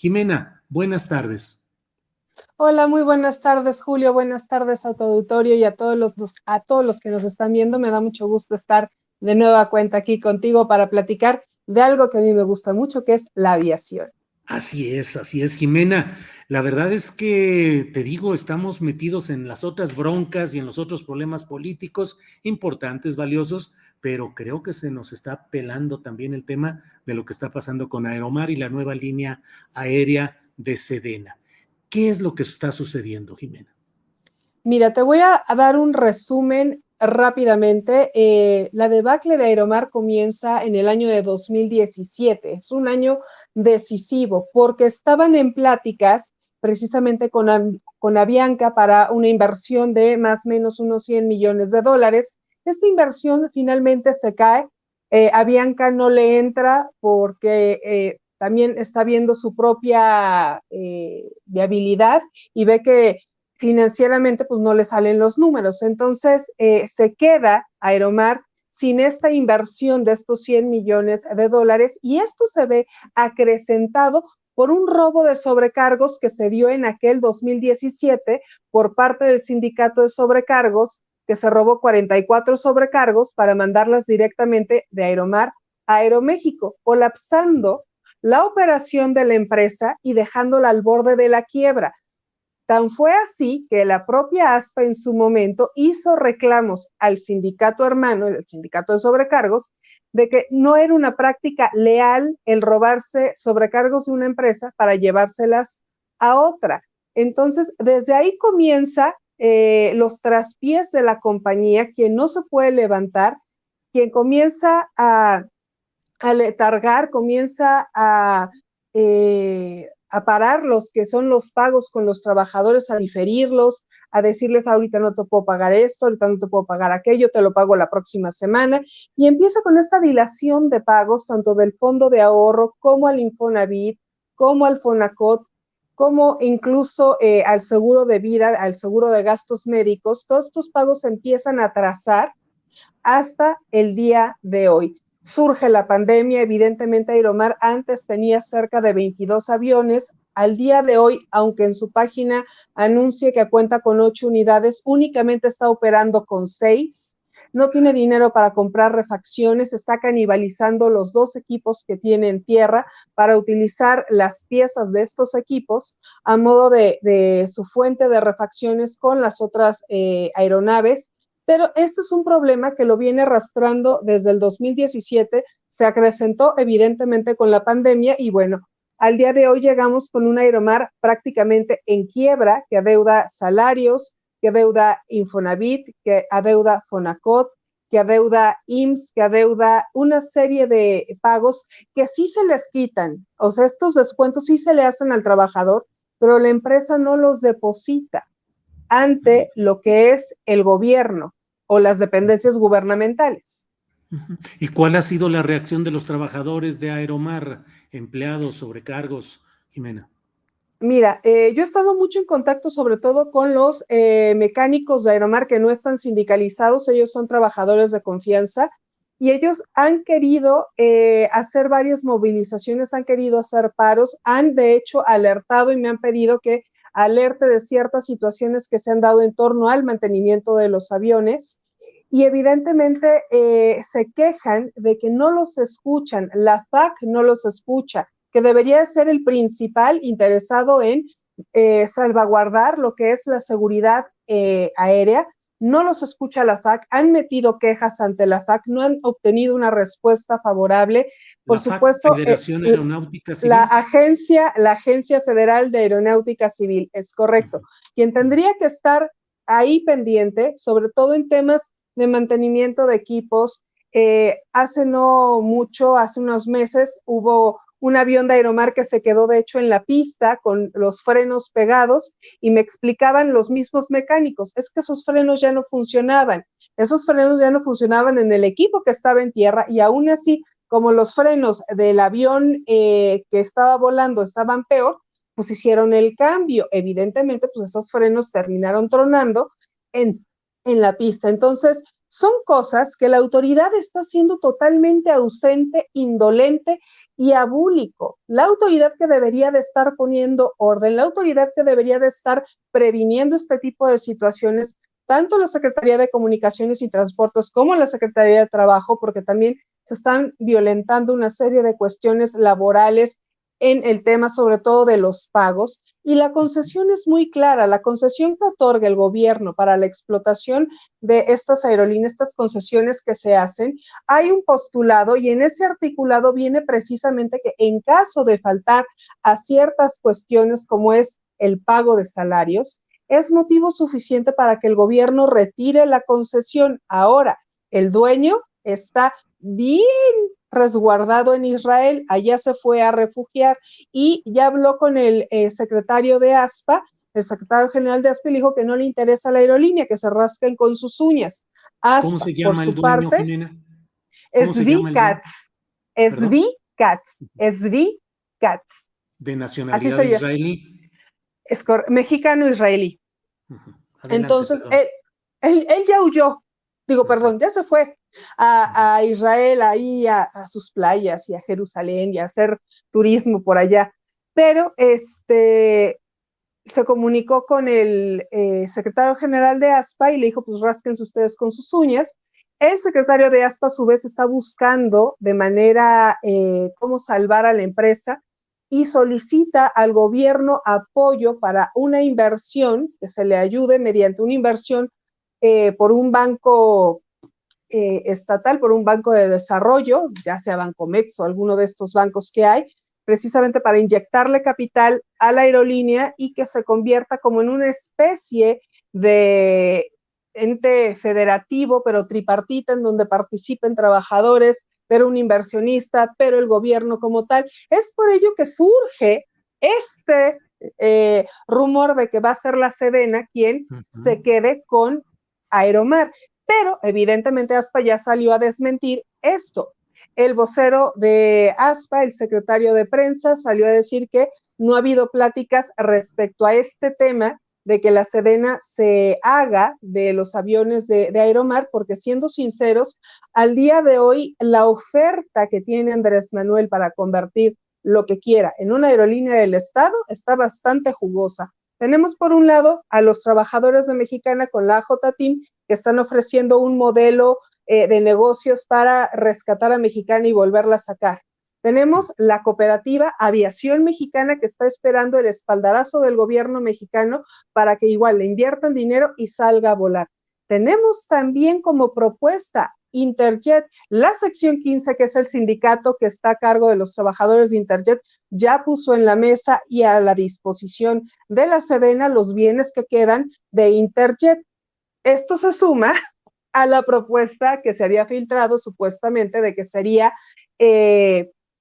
Jimena, buenas tardes. Hola, muy buenas tardes, Julio. Buenas tardes a tu auditorio y a todos los que nos están viendo. Me da mucho gusto estar de nueva cuenta aquí contigo para platicar de algo que a mí me gusta mucho, que es la aviación. Así es, Jimena. La verdad es que, te digo, estamos metidos en las otras broncas y en los otros problemas políticos importantes, valiosos, pero creo que se nos está pelando también el tema de lo que está pasando con Aeromar y la nueva línea aérea de Sedena. ¿Qué es lo que está sucediendo, Jimena? Mira, te voy a dar un resumen rápidamente. La debacle de Aeromar comienza en el año de 2017. Es un año decisivo porque estaban en pláticas precisamente con Avianca para una inversión de más o menos unos 100 millones de dólares. Esta inversión finalmente se cae. Avianca no le entra porque también está viendo su propia viabilidad y ve que financieramente pues no le salen los números. Entonces se queda Aeromar sin esta inversión de estos 100 millones de dólares y esto se ve acrecentado por un robo de sobrecargos que se dio en aquel 2017 por parte del sindicato de sobrecargos, que se robó 44 sobrecargos para mandarlas directamente de Aeromar a Aeroméxico, colapsando la operación de la empresa y dejándola al borde de la quiebra. Tan fue así que la propia ASPA en su momento hizo reclamos al sindicato hermano, el sindicato de sobrecargos, de que no era una práctica leal el robarse sobrecargos de una empresa para llevárselas a otra. Entonces, desde ahí comienza los traspiés de la compañía, quien no se puede levantar, quien comienza a letargar, comienza a parar los que son los pagos con los trabajadores, a diferirlos, a decirles ahorita no te puedo pagar esto, ahorita no te puedo pagar aquello, te lo pago la próxima semana, y empieza con esta dilación de pagos, tanto del fondo de ahorro como al Infonavit, como al Fonacot, como incluso al seguro de vida, al seguro de gastos médicos. Todos estos pagos se empiezan a atrasar hasta el día de hoy. Surge la pandemia, evidentemente Aeromar antes tenía cerca de 22 aviones, al día de hoy, aunque en su página anuncie que cuenta con 8 unidades, únicamente está operando con 6, no tiene dinero para comprar refacciones, está canibalizando los 2 equipos que tiene en tierra para utilizar las piezas de estos equipos a modo de su fuente de refacciones con las otras aeronaves. Pero este es un problema que lo viene arrastrando desde el 2017, se acrecentó evidentemente con la pandemia y bueno, al día de hoy llegamos con un Aeromar prácticamente en quiebra, que adeuda salarios, que adeuda Infonavit, que adeuda Fonacot, que adeuda IMSS, que adeuda una serie de pagos que sí se les quitan. O sea, estos descuentos sí se le hacen al trabajador, pero la empresa no los deposita ante lo que es el gobierno o las dependencias gubernamentales. ¿Y cuál ha sido la reacción de los trabajadores de Aeromar, empleados, sobrecargos, Jimena? Mira, yo he estado mucho en contacto sobre todo con los mecánicos de Aeromar que no están sindicalizados, ellos son trabajadores de confianza y ellos han querido hacer varias movilizaciones, han querido hacer paros, han de hecho alertado y me han pedido que alerte de ciertas situaciones que se han dado en torno al mantenimiento de los aviones y evidentemente se quejan de que no los escuchan, la FAC no los escucha, que debería ser el principal interesado en salvaguardar lo que es la seguridad aérea. No los escucha la FAC, han metido quejas ante la FAC, no han obtenido una respuesta favorable. Por La FAC, supuesto, Federación Aeronáutica la Civil. Agencia Federal de Aeronáutica Civil, es correcto. Quien tendría que estar ahí pendiente, sobre todo en temas de mantenimiento de equipos. Hace no mucho, hace unos meses, hubo un avión de Aeromar que se quedó de hecho en la pista con los frenos pegados y me explicaban los mismos mecánicos, es que esos frenos ya no funcionaban, en el equipo que estaba en tierra y aún así, como los frenos del avión que estaba volando estaban peor, pues hicieron el cambio. Evidentemente, pues esos frenos terminaron tronando en la pista. Entonces, son cosas que la autoridad está siendo totalmente ausente, indolente y abúlico. La autoridad que debería de estar poniendo orden, la autoridad que debería de estar previniendo este tipo de situaciones, tanto la Secretaría de Comunicaciones y Transportes como la Secretaría de Trabajo, porque también se están violentando una serie de cuestiones laborales en el tema sobre todo de los pagos, y la concesión es muy clara. La concesión que otorga el gobierno para la explotación de estas aerolíneas, estas concesiones que se hacen, hay un postulado y en ese articulado viene precisamente que en caso de faltar a ciertas cuestiones como es el pago de salarios, es motivo suficiente para que el gobierno retire la concesión. Ahora, el dueño está bien resguardado en Israel, allá se fue a refugiar y ya habló con el secretario de ASPA, el secretario general de ASPA, y le dijo que no le interesa la aerolínea, que se rasquen con sus uñas. ¿Cómo ASPA, se por llama el su dueño, parte, Jimena? ¿Cómo se llama el dueño? Svi Katz, ¿Perdón? Svi Katz, De así nacionalidad se llama, israelí. es mexicano-israelí. Adelante, Entonces, perdón. él ya huyó, digo, perdón, ya se fue a Israel, ahí a sus playas y a Jerusalén y a hacer turismo por allá. Pero se comunicó con el secretario general de ASPA y le dijo, pues rásquense ustedes con sus uñas. El secretario de ASPA a su vez está buscando de manera cómo salvar a la empresa y solicita al gobierno apoyo para una inversión, que se le ayude mediante una inversión por un banco estatal, por un banco de desarrollo, ya sea Bancomex o alguno de estos bancos que hay, precisamente para inyectarle capital a la aerolínea y que se convierta como en una especie de ente federativo, pero tripartita, en donde participen trabajadores, pero un inversionista, pero el gobierno como tal. Es por ello que surge este rumor de que va a ser la Sedena quien se quede con Aeromar, pero evidentemente ASPA ya salió a desmentir esto. El vocero de ASPA, el secretario de prensa, salió a decir que no ha habido pláticas respecto a este tema de que la Sedena se haga de los aviones de Aeromar, porque siendo sinceros, al día de hoy la oferta que tiene Andrés Manuel para convertir lo que quiera en una aerolínea del Estado está bastante jugosa. Tenemos por un lado a los trabajadores de Mexicana con la AJ-TEAM que están ofreciendo un modelo de negocios para rescatar a Mexicana y volverla a sacar. Tenemos la cooperativa Aviación Mexicana que está esperando el espaldarazo del gobierno mexicano para que igual le inviertan dinero y salga a volar. Tenemos también como propuesta Interjet, la sección 15, que es el sindicato que está a cargo de los trabajadores de Interjet, ya puso en la mesa y a la disposición de la Sedena los bienes que quedan de Interjet. Esto se suma a la propuesta que se había filtrado supuestamente de que sería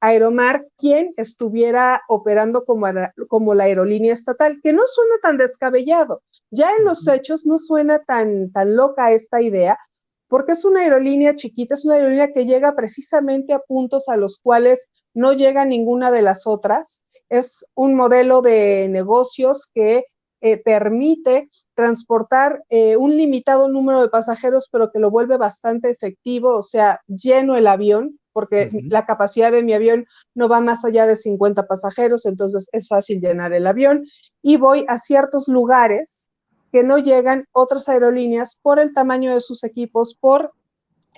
Aeromar quien estuviera operando como la aerolínea estatal, que no suena tan descabellado. Ya en los hechos no suena tan loca esta idea, porque es una aerolínea chiquita, es una aerolínea que llega precisamente a puntos a los cuales no llega ninguna de las otras. Es un modelo de negocios que permite transportar un limitado número de pasajeros, pero que lo vuelve bastante efectivo, o sea, lleno el avión, porque la capacidad de mi avión no va más allá de 50 pasajeros, entonces es fácil llenar el avión, y voy a ciertos lugares que no llegan otras aerolíneas por el tamaño de sus equipos, por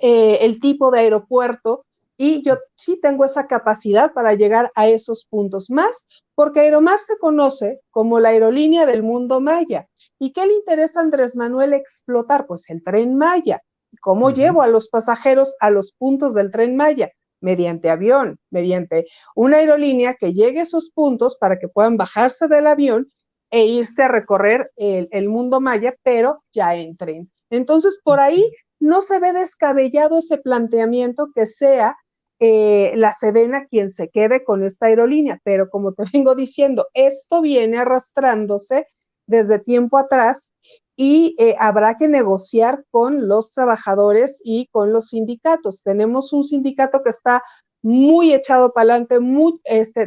el tipo de aeropuerto, y yo sí tengo esa capacidad para llegar a esos puntos más, porque Aeromar se conoce como la aerolínea del mundo maya. ¿Y qué le interesa a Andrés Manuel explotar? Pues el Tren Maya. ¿Cómo llevo a los pasajeros a los puntos del Tren Maya? Mediante avión, mediante una aerolínea que llegue a esos puntos para que puedan bajarse del avión e irse a recorrer el mundo maya, pero ya en tren. Entonces, por ahí no se ve descabellado ese planteamiento que sea la Sedena quien se quede con esta aerolínea, pero como te vengo diciendo, esto viene arrastrándose desde tiempo atrás y habrá que negociar con los trabajadores y con los sindicatos. Tenemos un sindicato que está muy echado para adelante, muy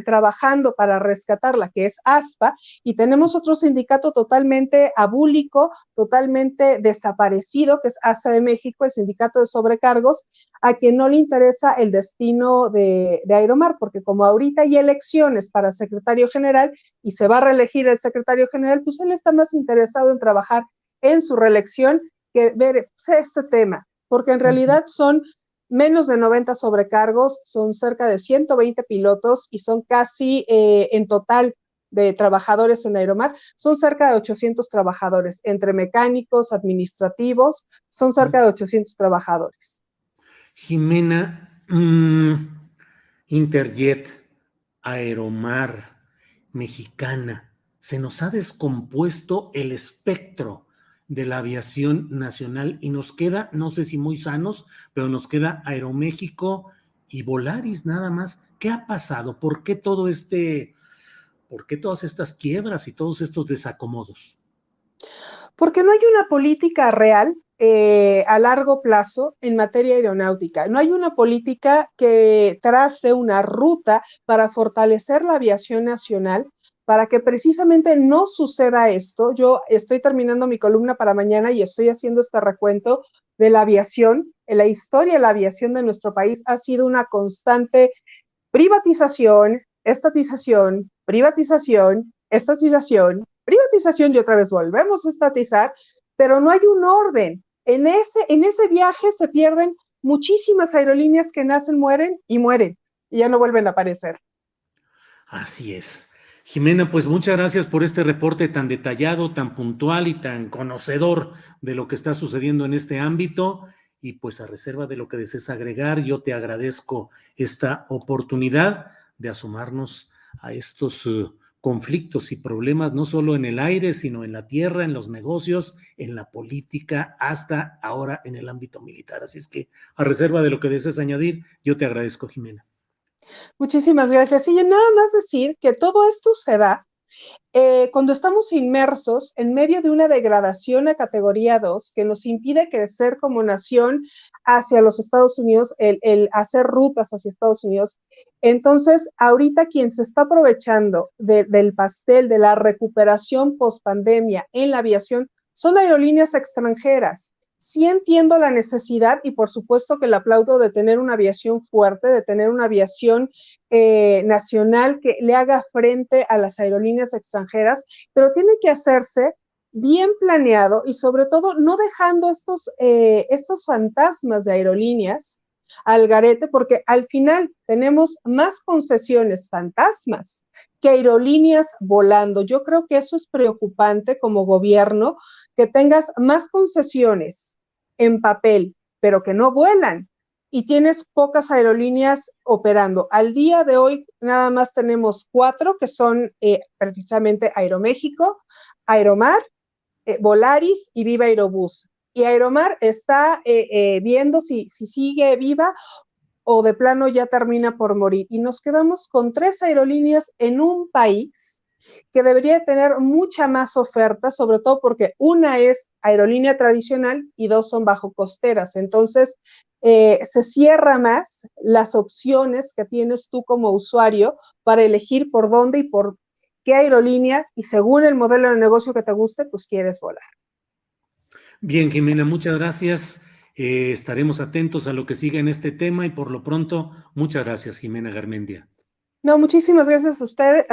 trabajando para rescatarla, que es ASPA, y tenemos otro sindicato totalmente abúlico, totalmente desaparecido, que es ASA de México, el sindicato de sobrecargos, a quien no le interesa el destino de Aeromar, porque como ahorita hay elecciones para secretario general y se va a reelegir el secretario general, pues él está más interesado en trabajar en su reelección que ver este tema, porque en realidad son menos de 90 sobrecargos, son cerca de 120 pilotos y son casi en total de trabajadores en Aeromar, son cerca de 800 trabajadores, entre mecánicos, administrativos, son cerca de 800 trabajadores. Jimena, Interjet, Aeromar, Mexicana, se nos ha descompuesto el espectro de la aviación nacional y nos queda, no sé si muy sanos, pero nos queda Aeroméxico y Volaris nada más. ¿Qué ha pasado? ¿Por qué todas estas quiebras y todos estos desacomodos? Porque no hay una política real a largo plazo en materia aeronáutica. No hay una política que trace una ruta para fortalecer la aviación nacional, para que precisamente no suceda esto. Yo estoy terminando mi columna para mañana y estoy haciendo este recuento de la aviación. En la historia de la aviación de nuestro país ha sido una constante privatización, estatización, privatización, estatización, privatización y otra vez volvemos a estatizar, pero no hay un orden. En ese viaje se pierden muchísimas aerolíneas que nacen, mueren y ya no vuelven a aparecer. Así es. Jimena, pues muchas gracias por este reporte tan detallado, tan puntual y tan conocedor de lo que está sucediendo en este ámbito. Y pues a reserva de lo que desees agregar, yo te agradezco esta oportunidad de asomarnos a estos conflictos y problemas, no solo en el aire, sino en la tierra, en los negocios, en la política, hasta ahora en el ámbito militar. Así es que a reserva de lo que desees añadir, yo te agradezco, Jimena. Muchísimas gracias. Y nada más decir que todo esto se da cuando estamos inmersos en medio de una degradación a categoría 2 que nos impide crecer como nación hacia los Estados Unidos, el hacer rutas hacia Estados Unidos. Entonces, ahorita quien se está aprovechando del pastel de la recuperación post pandemia en la aviación son aerolíneas extranjeras. Sí entiendo la necesidad y por supuesto que le aplaudo de tener una aviación fuerte, de tener una aviación nacional que le haga frente a las aerolíneas extranjeras, pero tiene que hacerse bien planeado y sobre todo no dejando estos fantasmas de aerolíneas al garete, porque al final tenemos más concesiones fantasmas que aerolíneas volando. Yo creo que eso es preocupante como gobierno, que tengas más concesiones en papel, pero que no vuelan y tienes pocas aerolíneas operando. Al día de hoy nada más tenemos 4 que son precisamente Aeroméxico, Aeromar, Volaris y Viva Aerobús. Y Aeromar está viendo si sigue viva o de plano ya termina por morir. Y nos quedamos con 3 aerolíneas en un país que debería tener mucha más oferta, sobre todo porque una es aerolínea tradicional y 2 son bajo costeras. Entonces, se cierra más las opciones que tienes tú como usuario para elegir por dónde y por qué aerolínea y según el modelo de negocio que te guste, pues quieres volar. Bien, Jimena, muchas gracias. Estaremos atentos a lo que siga en este tema y por lo pronto, muchas gracias, Jimena Garmendia. No, muchísimas gracias a usted,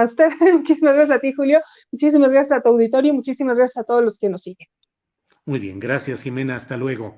muchísimas gracias a ti, Julio, muchísimas gracias a tu auditorio, muchísimas gracias a todos los que nos siguen. Muy bien, gracias, Jimena, hasta luego.